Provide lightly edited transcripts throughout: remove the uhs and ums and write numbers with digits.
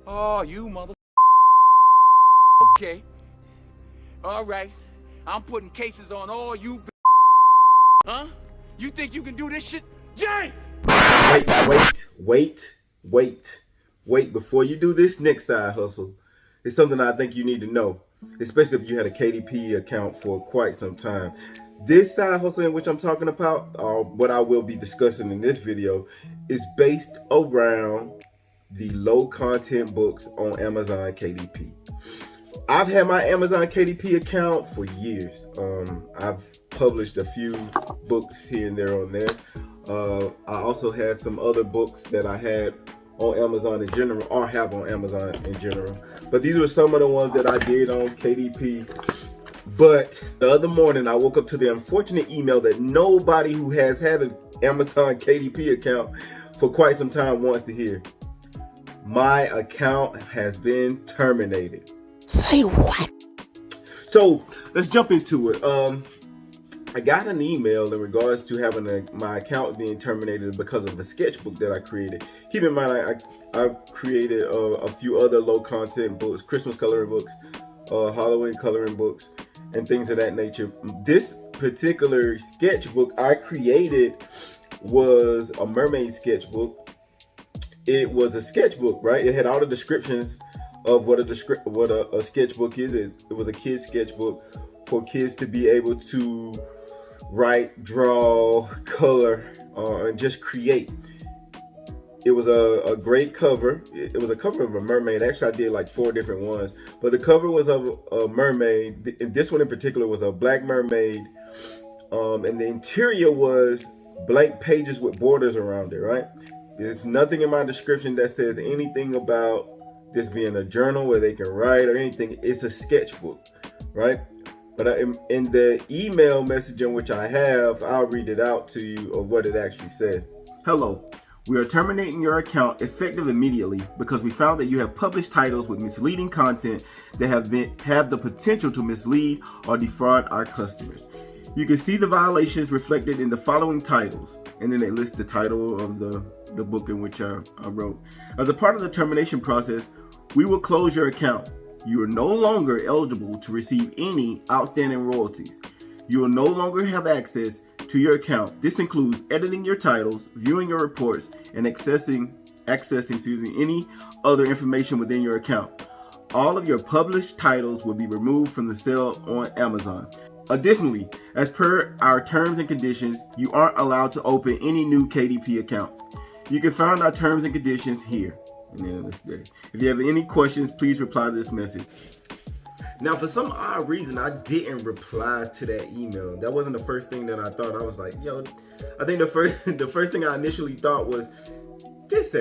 Oh, you mother. Okay. All right. I'm putting cases on all you. Huh? You think you can do this shit? Jay! Wait. Before you do this next side hustle, it's something I think you need to know, especially if you had a KDP account for quite some time. This side hustle in which I'm talking about, or what I will be discussing in this video, is based around the low content books on Amazon KDP. I've had my Amazon KDP account for years. I've published a few books here and there on there. I also had some other books that I had on Amazon in general, or have on Amazon in general. But these were some of the ones that I did on KDP. But the other morning, I woke up to the unfortunate email that nobody who has had an Amazon KDP account for quite some time wants to hear. My account has been terminated. Say what? So let's jump into it. I got an email in regards to having my account being terminated because of a sketchbook that I created. Keep in mind, I created a few other low content books, Christmas coloring books, Halloween coloring books, and things of that nature. This particular sketchbook I created was a mermaid sketchbook. It was a sketchbook, right? It had all the descriptions of what a sketchbook is. It was a kid's sketchbook for kids to be able to write, draw, color, and just create. It was a great cover. It was a cover of a mermaid. Actually, I did like 4 different ones, but the cover was of a mermaid. This one in particular was a black mermaid, and the interior was blank pages with borders around it, right? There's nothing in my description that says anything about this being a journal where they can write or anything. It's a sketchbook, right? But in the email message in which I have, I'll read it out to you of what it actually said. Hello, we are terminating your account effective immediately because we found that you have published titles with misleading content that have the potential to mislead or defraud our customers. You can see the violations reflected in the following titles, and then they list the title of the book in which I wrote. As a part of the termination process, we will close your account. You are no longer eligible to receive any outstanding royalties. You will no longer have access to your account. This includes editing your titles, viewing your reports, and accessing any other information within your account. All of your published titles will be removed from the sale on Amazon. Additionally, as per our terms and conditions, you aren't allowed to open any new KDP accounts. You can find our terms and conditions here. And then this day. If you have any questions, please reply to this message. Now, for some odd reason, I didn't reply to that email. That wasn't the first thing that I thought. I was like, yo, I think the first thing I initially thought was, this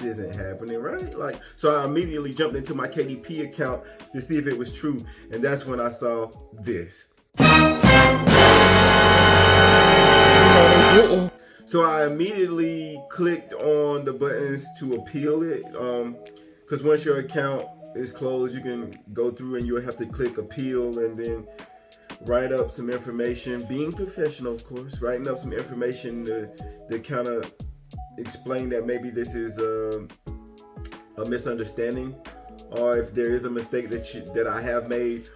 isn't happening, right? Like, so I immediately jumped into my KDP account to see if it was true, and that's when I saw this. So I immediately clicked on the buttons to appeal it, because once your account is closed, you can go through and you'll have to click appeal and then write up some information, being professional, of course, writing up some information to kind of explain that maybe this is a misunderstanding, or if there is a mistake that I have made,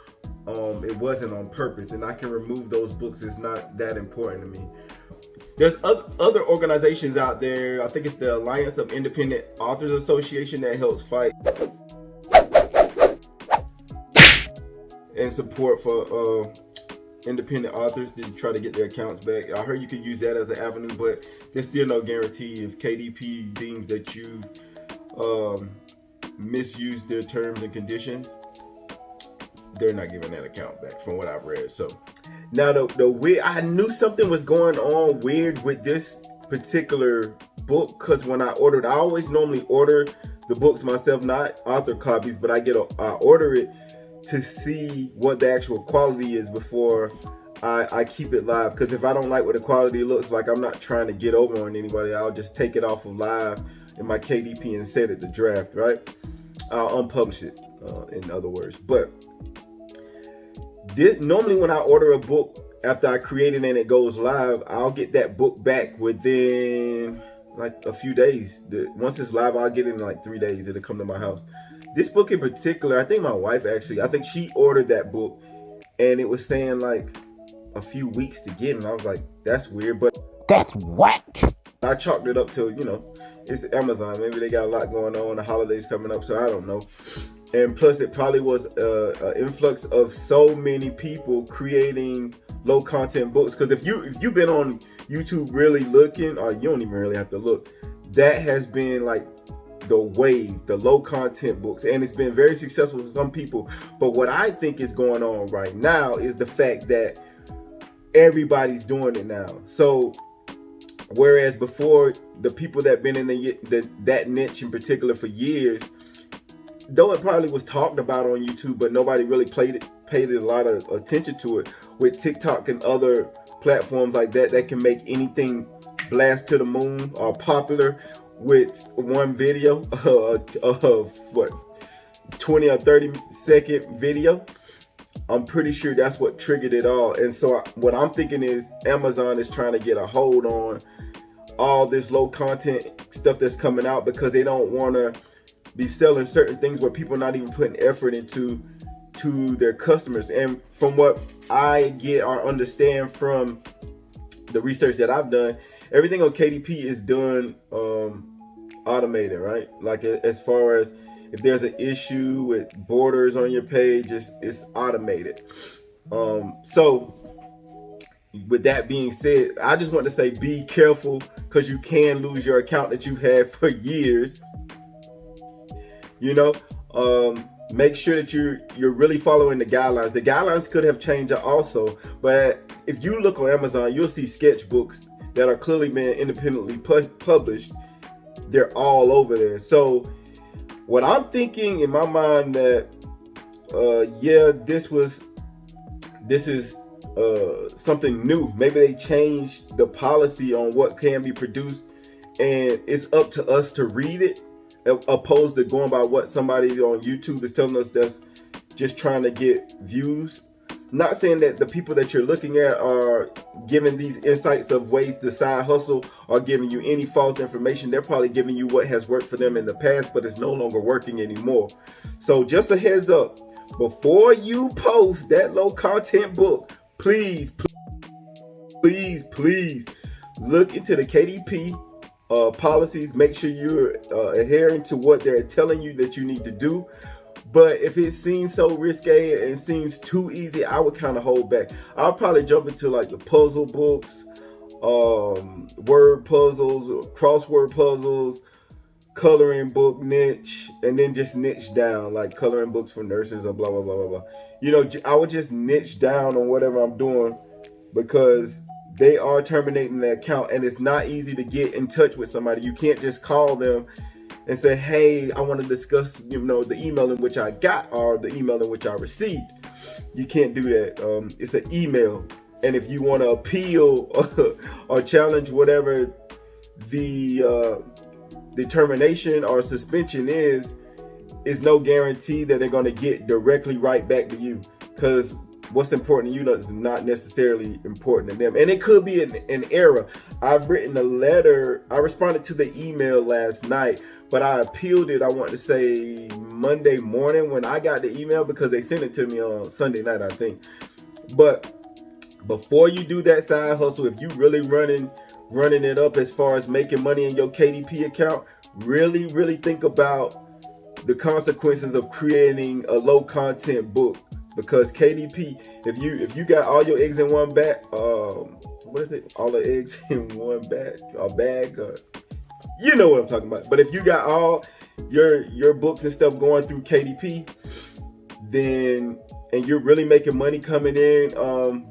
it wasn't on purpose, and I can remove those books. It's not that important to me. There's other organizations out there. I think it's the Alliance of Independent Authors Association that helps fight and support for independent authors to try to get their accounts back. I heard you can use that as an avenue, but there's still no guarantee. If KDP deems that you've misused their terms and conditions, they're not giving that account back from what I've read. So now the weird, I knew something was going on weird with this particular book, because when I always normally order the books myself, not author copies, but I order it to see what the actual quality is before I keep it live. Because if I don't like what the quality looks like, I'm not trying to get over on anybody. I'll just take it off of live in my KDP and set it to draft, right? I'll unpublish it, in other words. But normally when I order a book, after I create it and it goes live, I'll get that book back within, like a few days. Once it's live, I'll get it in like 3 days. It'll come to my house. This book in particular, I think my wife actually, I think she ordered that book, and it was saying like a few weeks to get, and I was like, that's weird, but that's whack. I chalked it up to, it's Amazon. Maybe they got a lot going on, the holidays coming up, so I don't know. And plus, it probably was an influx of so many people creating low content books. Because if you've been on YouTube really looking, or you don't even really have to look, that has been like the wave, the low content books, and it's been very successful for some people. But what I think is going on right now is the fact that everybody's doing it now. So whereas before, the people that been in that niche in particular for years, though it probably was talked about on YouTube, but nobody really paid a lot of attention to it. With TikTok and other platforms like that can make anything blast to the moon or popular with one video of what, 20 or 30 second video. I'm pretty sure that's what triggered it all. And so what I'm thinking is Amazon is trying to get a hold on all this low content stuff that's coming out, because they don't want to be selling certain things where people are not even putting effort into their customers. And from what I get or understand from the research that I've done, everything on KDP is done automated, right? Like as far as if there's an issue with borders on your page, it's automated. So with that being said, I just want to say be careful, because you can lose your account that you've had for years. Make sure that you're really following the guidelines. The guidelines could have changed also, but if you look on Amazon, you'll see sketchbooks that are clearly being independently published. They're all over there. So what I'm thinking in my mind that this is something new. Maybe they changed the policy on what can be produced, and it's up to us to read it, opposed to going by what somebody on YouTube is telling us that's just trying to get views. Not saying that the people that you're looking at are giving these insights of ways to side hustle or giving you any false information. They're probably giving you what has worked for them in the past, but it's no longer working anymore. So just a heads up, before you post that low content book, please look into the KDP policies. Make sure you're adhering to what they're telling you that you need to do. But if it seems so risque and seems too easy, I would kind of hold back. I'll probably jump into like the puzzle books, word puzzles, crossword puzzles, coloring book niche, and then just niche down, like coloring books for nurses or blah, blah, blah, blah, blah. I would just niche down on whatever I'm doing, because they are terminating the account, and it's not easy to get in touch with somebody. You can't just call them and say, hey, I want to discuss, the email in which I got or the email in which I received. You can't do that. It's an email. And if you want to appeal or challenge whatever the termination or suspension is no guarantee that they're going to get directly right back to you, because what's important to you is not necessarily important to them. And it could be an error. I've written a letter. I responded to the email last night, but I appealed it, I want to say Monday morning when I got the email, because they sent it to me on Sunday night, I think. But before you do that side hustle, if you really running it up as far as making money in your KDP account, really think about the consequences of creating a low content book. Because KDP, if you got all your eggs in one bag, what is it? All the eggs in one bag, you know what I'm talking about. But if you got all your books and stuff going through KDP, then, and you're really making money coming in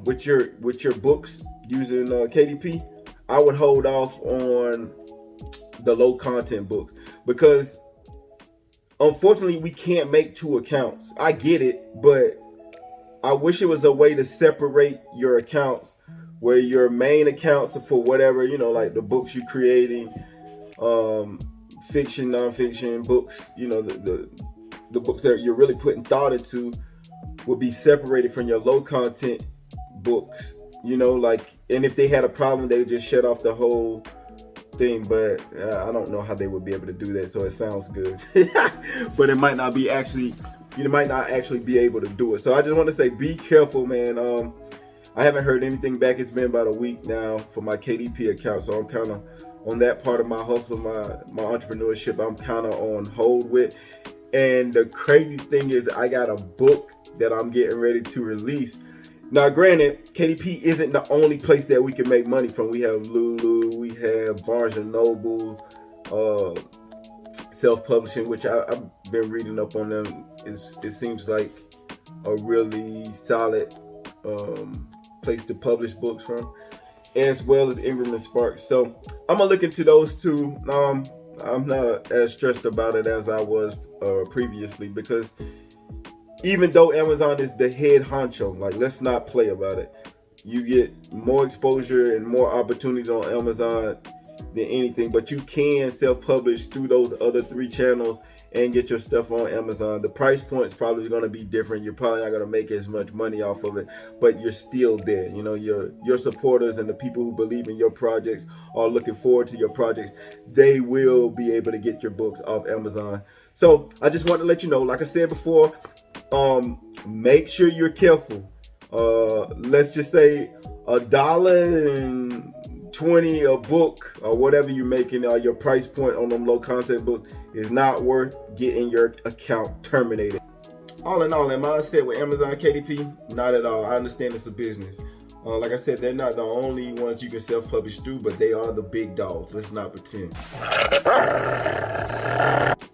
with your books using KDP, I would hold off on the low content books, because unfortunately we can't make two accounts. I get it, but I wish it was a way to separate your accounts, where your main accounts are for whatever, like the books you're creating, fiction, nonfiction books, the books that you're really putting thought into would be separated from your low content books, and if they had a problem, they would just shut off the whole thing, but I don't know how they would be able to do that. So it sounds good, but it might not be actually. You might not actually be able to do it. So I just want to say, be careful, man. I haven't heard anything back. It's been about a week now for my KDP account, so I'm kind of on that part of my hustle, my entrepreneurship. I'm kind of on hold with. And the crazy thing is, I got a book that I'm getting ready to release. Now, granted, KDP isn't the only place that we can make money from. We have Lulu, we have Barnes and Noble, self-publishing, which I've been reading up on them. It seems like a really solid place to publish books from, as well as Ingram and Spark. So I'm gonna look into those two. I'm not as stressed about it as I was previously, because even though Amazon is the head honcho, like, let's not play about it. You get more exposure and more opportunities on Amazon than anything, but you can self-publish through those other 3 channels and get your stuff on Amazon. The price point is probably going to be different. You're probably not going to make as much money off of it, but you're still there. You know, your supporters and the people who believe in your projects are looking forward to your projects. They will be able to get your books off Amazon. So I just want to let you know, like I said before, make sure you're careful. Let's just say $1.20 a book or whatever you're making, your price point on them low content books is not worth getting your account terminated. All in all, am I upset with Amazon KDP? Not at all. I understand it's a business. Like I said, they're not the only ones you can self-publish through, but they are the big dogs. Let's not pretend.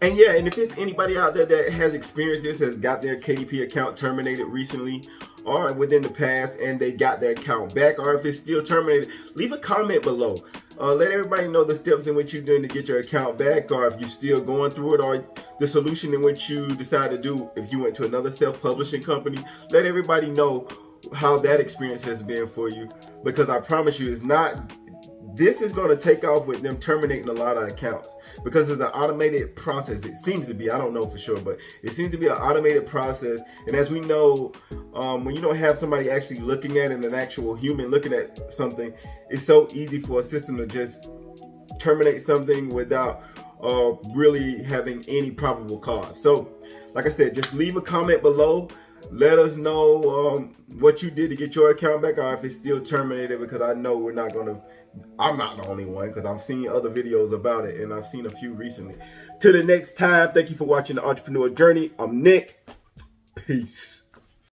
And yeah, and if there's anybody out there that has experienced this, has got their KDP account terminated recently or within the past, and they got their account back, or if it's still terminated, leave a comment below. Let everybody know the steps in which you're doing to get your account back, or if you're still going through it, or the solution in which you decide to do if you went to another self-publishing company. Let everybody know how that experience has been for you, because I promise you, this is going to take off with them terminating a lot of accounts, because it's an automated process. It seems to be, I don't know for sure, but it seems to be an automated process. And as we know, when you don't have somebody actually looking at it, an actual human looking at something, it's so easy for a system to just terminate something without really having any probable cause. So like I said, just leave a comment below. Let us know what you did to get your account back, or if it's still terminated, because I know I'm not the only one, because I've seen other videos about it, and I've seen a few recently. Till the next time, thank you for watching The Entrepreneur Journey. I'm Nick. Peace.